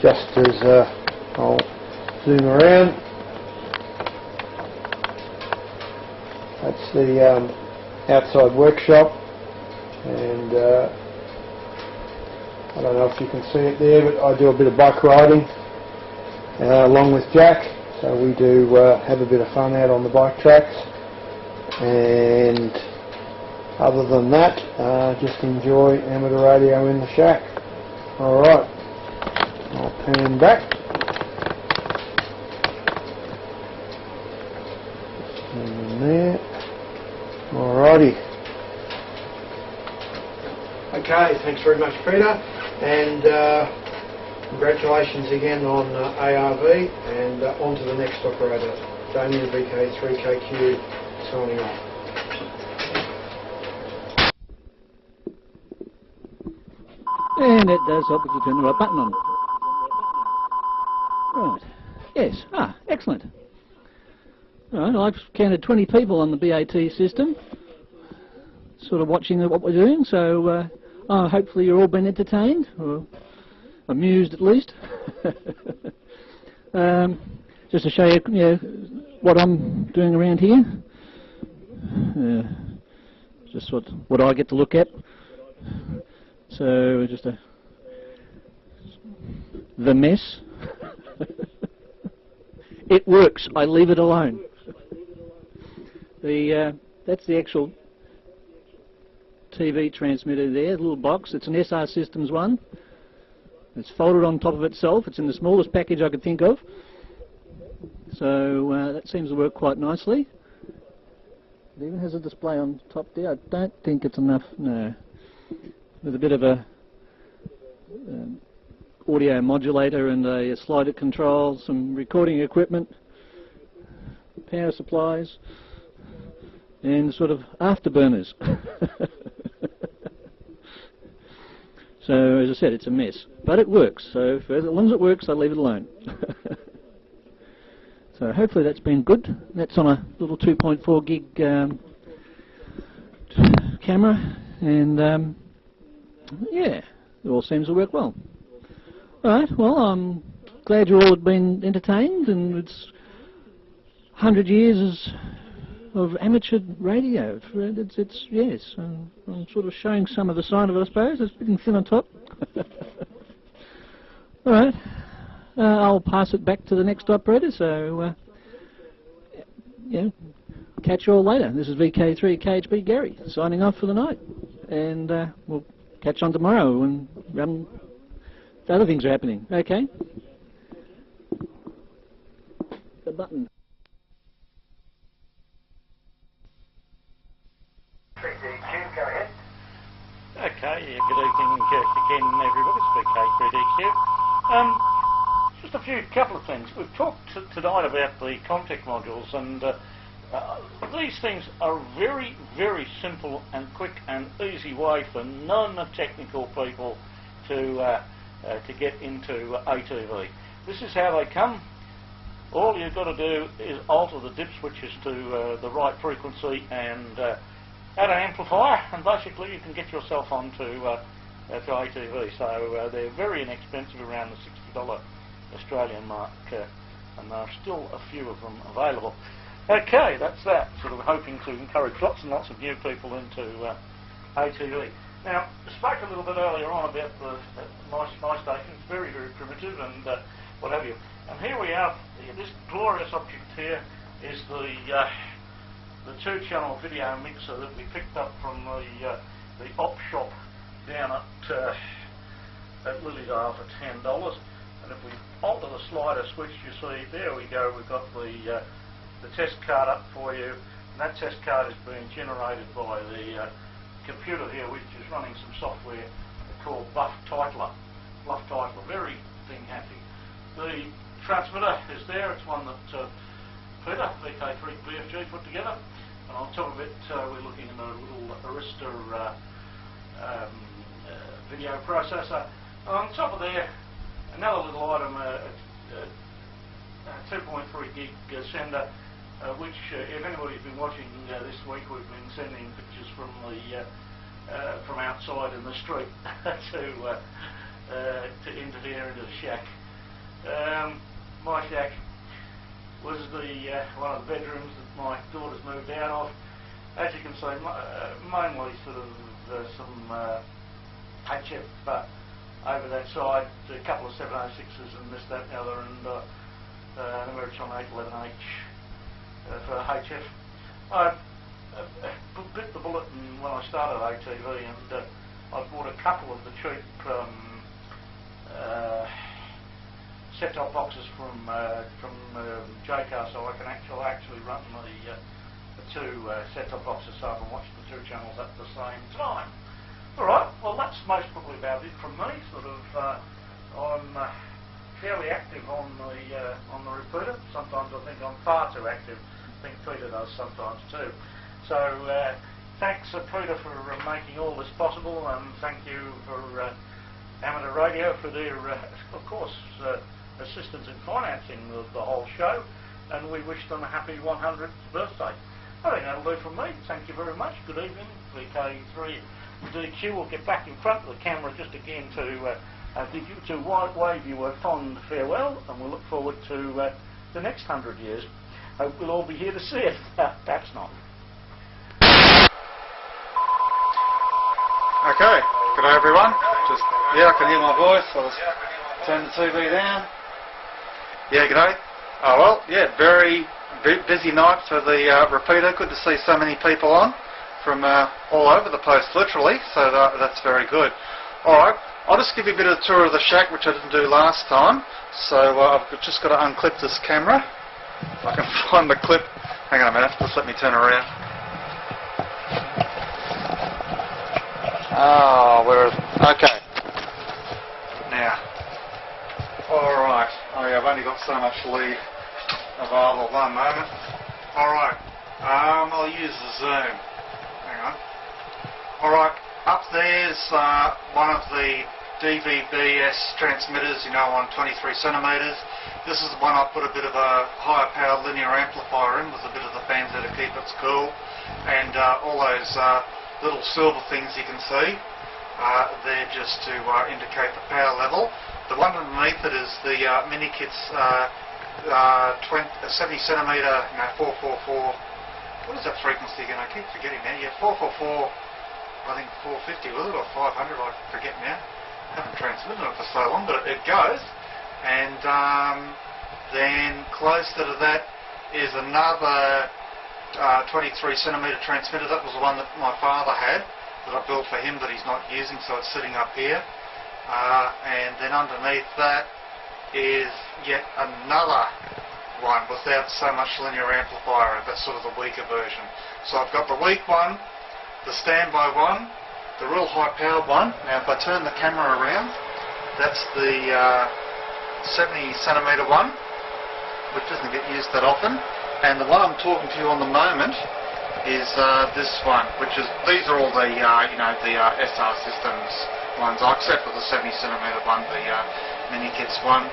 just as I'll zoom around, that's the outside workshop, and I don't know if you can see it there, but I do a bit of bike riding along with Jack, so we do have a bit of fun out on the bike tracks, and other than that, just enjoy amateur radio in the shack. Alright, I'll pan back. And there. Alrighty. Okay, thanks very much, Peter, and congratulations again on ARV, and on to the next operator. Damien VK3KQ signing off. And it does help if you turn the right button on. Right. Yes. Ah, excellent. Right, I've counted 20 people on the BAT system, sort of watching what we're doing, so hopefully you're all been entertained, or amused at least. Just to show you, what I'm doing around here. Just what I get to look at. So just the mess. It works. I leave it alone. That's the actual TV transmitter there, the little box. It's an SR Systems one. It's folded on top of itself. It's in the smallest package I could think of. So that seems to work quite nicely. It even has a display on top there. I don't think it's enough, no. With a bit of a audio modulator and a slider control, some recording equipment, power supplies, and sort of afterburners. So, as I said, it's a mess. But it works, so for as long as it works, I leave it alone. So hopefully that's been good. That's on a little 2.4 gig camera, and yeah, it all seems to work well. Alright, well, I'm glad you all have been entertained, and it's 100 years of amateur radio. It's yes, I'm sort of showing some of the sign of it, I suppose. It's a bit thin on top. Alright, I'll pass it back to the next operator, so catch you all later. This is VK3 KHB Gary, signing off for the night, and we'll catch on tomorrow when the other things are happening. Okay? The button. Okay, good evening again everybody, it's VK3DQ. Just a couple of things. We've talked tonight about the Comtech modules, and these things are a very, very simple and quick and easy way for non-technical people to get into ATV. This is how they come. All you've got to do is alter the dip switches to the right frequency and add an amplifier, and basically you can get yourself onto to ATV. So they're very inexpensive, around the $60 Australian mark, and there are still a few of them available. Okay, that's that. Sort of hoping to encourage lots and lots of new people into ATV. Now, I spoke a little bit earlier on about my station. It's very, very primitive and what have you. And here we are. This glorious object here is the 2-channel video mixer that we picked up from the op shop down at Lilydale for $10. And if we alter the slider switch, you see, there we go, we've got the test card up for you, and that test card is being generated by the computer here, which is running some software called Buff Titler. Very thing happy. The transmitter is there. It's one that Peter, VK3 BFG, put together, and on top of it we're looking at a little Arista video processor. And on top of there, another little item, a 2.3 gig sender, which if anybody's been watching this week, we've been sending pictures from the from outside in the street to into the shack. My shack was one of the bedrooms that my daughter's moved out of. As you can see, mainly sort of some HF over that side, a couple of 706s and this, that and the other, and an American 811H for HF. I bit the bullet when I started ATV, and I bought a couple of the cheap set-top boxes from JCar, so I can actually run the two set-top boxes so I can watch the 2 channels at the same time. Alright, well that's most probably about it from me. Sort of, I'm fairly active on the repeater. Sometimes I think I'm far too active. I think Peter does sometimes too. So thanks Peter for making all this possible, and thank you for Amateur Radio for their, of course, assistance in financing the whole show, and we wish them a happy 100th birthday. I think that'll do from me. Thank you very much. Good evening, VK3DQ. We'll get back in front of the camera just again to to wave you a fond farewell, and we'll look forward to the next 100 years. Hope we'll all be here to see it. Perhaps not. Okay, good day everyone. I can hear my voice. I'll just turn the TV down. Yeah, good day. Oh well, yeah, very busy night for the repeater. Good to see so many people on from all over the place, literally. So that's very good. All right, I'll just give you a bit of a tour of the shack, which I didn't do last time. So I've just got to unclip this camera. If I can find the clip. Hang on a minute. Just let me turn around. Oh, where is it? Okay. Now. Alright. Oh yeah, I've only got so much lead available. One moment. Alright. I'll use the zoom. Hang on. Alright. Up there's one of the DVB-S transmitters, you know, on 23 centimetres. This is the one I put a bit of a higher powered linear amplifier in with a bit of the fans there to keep it cool. And all those little silver things you can see, they're just to indicate the power level. The one underneath it is the Mini Kits 70 centimetre, 444. What is that frequency again? I keep forgetting now. Yeah, 444. I think 450 was it, or 500? I forget now. I haven't transmitted it for so long, but it goes. And then closer to that is another 23 centimetre transmitter. That was the one that my father had, that I built for him, that he's not using, so it's sitting up here. And then underneath that is yet another one without so much linear amplifier. That's sort of the weaker version. So I've got the weak one, the standby one, the real high powered one. Now if I turn the camera around, that's the 70 centimetre one, which doesn't get used that often. And the one I'm talking to you on the moment is this one, which is, these are all the, the SR Systems ones, except for the 70 centimetre one, the Mini Kits one.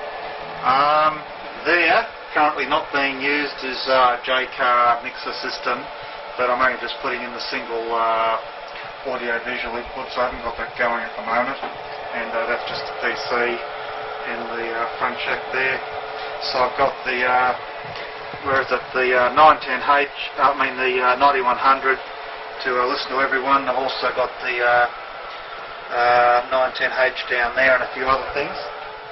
There, currently not being used, is J-Car mixer system, but I'm only just putting in the single audio-visual input, so I haven't got that going at the moment. And that's just a PC in the front shack there. So I've got the where is it, the 910H, the 9100 to listen to everyone. I've also got the 910H down there and a few other things.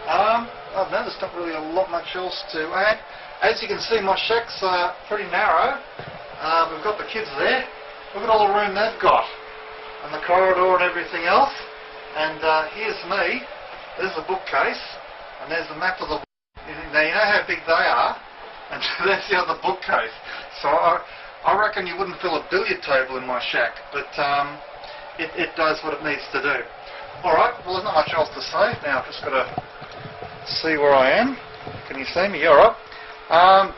Other than that, there's not really a lot much else to add. As you can see, my shack's pretty narrow. We've got the kids there. Look at all the room they've got, and the corridor and everything else. And here's me. There's the bookcase, and there's the map of the. Now you know how big they are. And that's the other bookcase. So I reckon you wouldn't fill a billiard table in my shack, but it does what it needs to do. Alright, well there's not much else to say. Now I've just got to see where I am. Can you see me? Yeah, alright.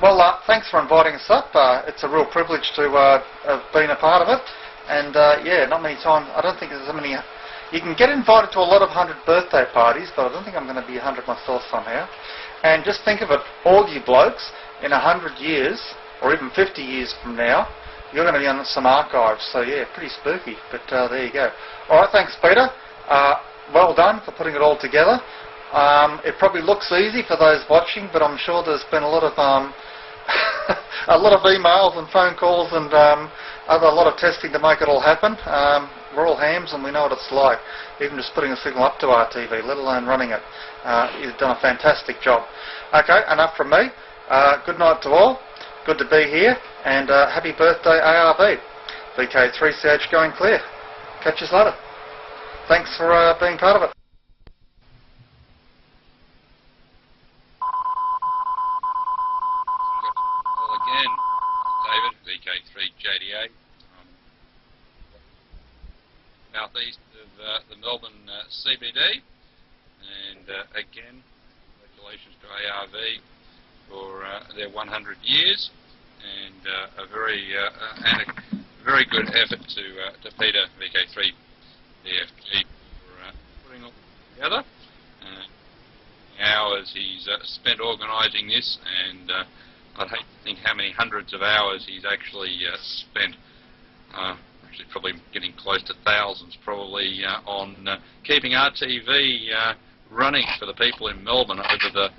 Well, thanks for inviting us up. It's a real privilege to have been a part of it. And yeah, not many times, I don't think there's so many. You can get invited to a lot of 100 birthday parties, but I don't think I'm going to be 100 myself somehow. And just think of it, all you blokes, in 100 years, or even 50 years from now, you're going to be on some archives. So yeah, pretty spooky, but there you go. Alright, thanks Peter. Well done for putting it all together. It probably looks easy for those watching, but I'm sure there's been a lot of a lot of emails and phone calls and a lot of testing to make it all happen. We're all hams and we know what it's like. Even just putting a signal up to RTV, let alone running it. You've done a fantastic job. Okay, enough from me. Good night to all. Good to be here, and happy birthday ARB. VK3CH going clear. Catch you later. Thanks for being part of it. Well, again, David, VK3JDA, southeast of the Melbourne CBD, and again, congratulations to ARV for their 100 years, and a very good effort to Peter, VK3 DFG, for putting all together. The hours he's spent organising this, and I'd hate to think how many hundreds of hours he's actually spent actually probably getting close to thousands probably, on keeping RTV running for the people in Melbourne over the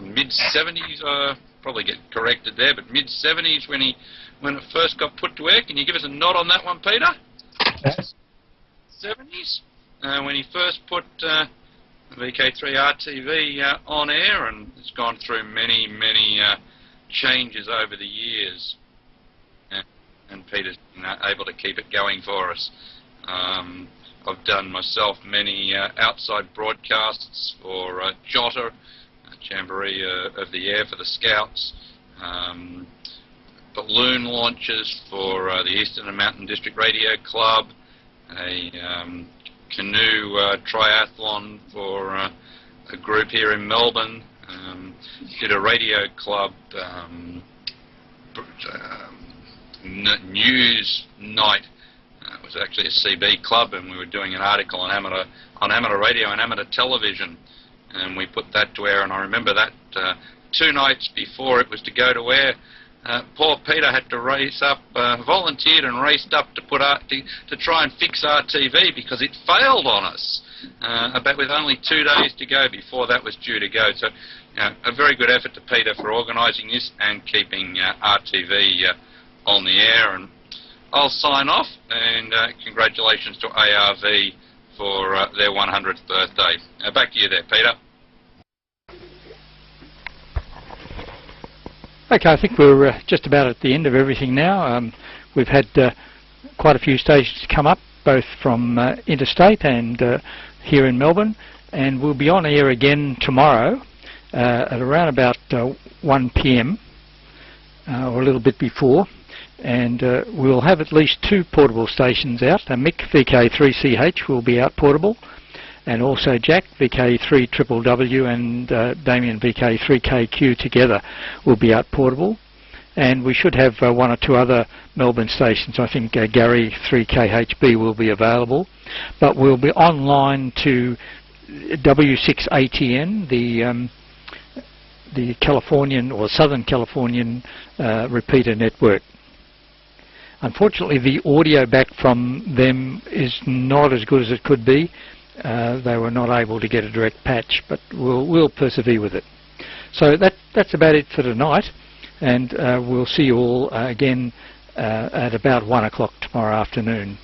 mid-70s. Probably get corrected there, but mid-70s when it first got put to air. Can you give us a nod on that one, Peter? Yes. 70s, when he first put VK3RTV on air, and it's gone through many changes over the years, and Peter's been able to keep it going for us. I've done myself many outside broadcasts for Jotta, Jamboree of the Air for the Scouts, balloon launches for the Eastern and Mountain District Radio Club, a canoe triathlon for a group here in Melbourne, did a radio club news night. It was actually a CB club, and we were doing an article on amateur radio and amateur television, and we put that to air. And I remember that 2 nights before it was to go to air, poor Peter had to race up, volunteered and raced up to try and fix RTV because it failed on us, about with only 2 days to go before that was due to go. So, a very good effort to Peter for organising this and keeping RTV on the air. And I'll sign off, and congratulations to ARV for their 100th birthday. Back to you there, Peter. Okay, I think we're just about at the end of everything now. We've had quite a few stations come up, both from interstate and here in Melbourne, and we'll be on air again tomorrow at around about 1 p.m. Or a little bit before, and we'll have at least 2 portable stations out. Mick VK3CH will be out portable, and also Jack VK3WW and Damien VK3KQ together will be out portable. And we should have 1 or 2 other Melbourne stations. I think Gary 3KHB will be available, but we'll be online to W6ATN, the Californian or Southern Californian repeater network. Unfortunately, the audio back from them is not as good as it could be. They were not able to get a direct patch, but we'll persevere with it. So that's about it for tonight, and we'll see you all again at about 1 o'clock tomorrow afternoon.